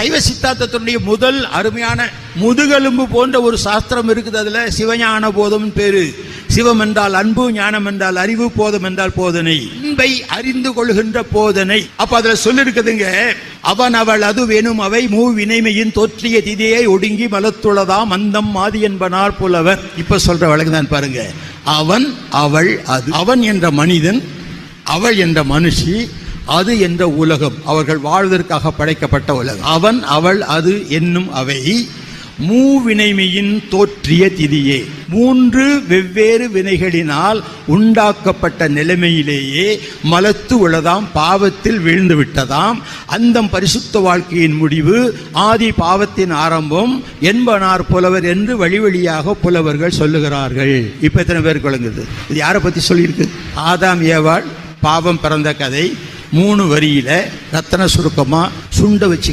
சைவ சித்தாந்தத்தினுடைய முதல் அருமையான முதுகெலும்பு போன்ற ஒரு சாஸ்திரம் இருக்குது. அதுல சிவஞான போதம் பேரு. சிவம் என்றால் அன்பு, ஞானம் என்றால் அறிவு, போதம் என்றால் போதனை, அன்பை அறிந்து கொள்கின்ற போதனை. அப்ப அதுல சொல்லிருக்குதுங்க, அவன் அவள் அது வேணும் அவை மூவினைமையின் தோற்றிய திதியை ஒடுங்கி மலத்துளதாம் அந்தம் மாதி என்பனார் புலவர். இப்ப சொல்ற வழக்குதான் பாருங்க. அவன் அவள் அது. அவன் என்ற மனிதன், அவள் என்ற மனுஷி, அது என்ற உலகம், அவர்கள் வாழ்வதற்காக படைக்கப்பட்ட உலகம். அவன் அவள் அது என்னும் அவை மூவினைமையின் தோற்றிய திதியே, மூன்று வெவ்வேறு வினைகளினால் உண்டாக்கப்பட்ட நிலைமையிலேயே மலத்து உளதாம், பாவத்தில் வீழ்ந்து விட்டதாம். அந்த பரிசுத்த வாழ்க்கையின் முடிவு, ஆதி பாவத்தின் ஆரம்பம் என்பனார் புலவர் என்று வழி வழியாக புலவர்கள் சொல்லுகிறார்கள். இப்ப எத்தனை பேர் குழங்குது? இது யாரை பத்தி சொல்லியிருக்கு? ஆதாம் ஏவாள் பாவம் பிறந்த கதை 3 வரியில ரத்தன சுருக்கமா சுண்ட வச்சு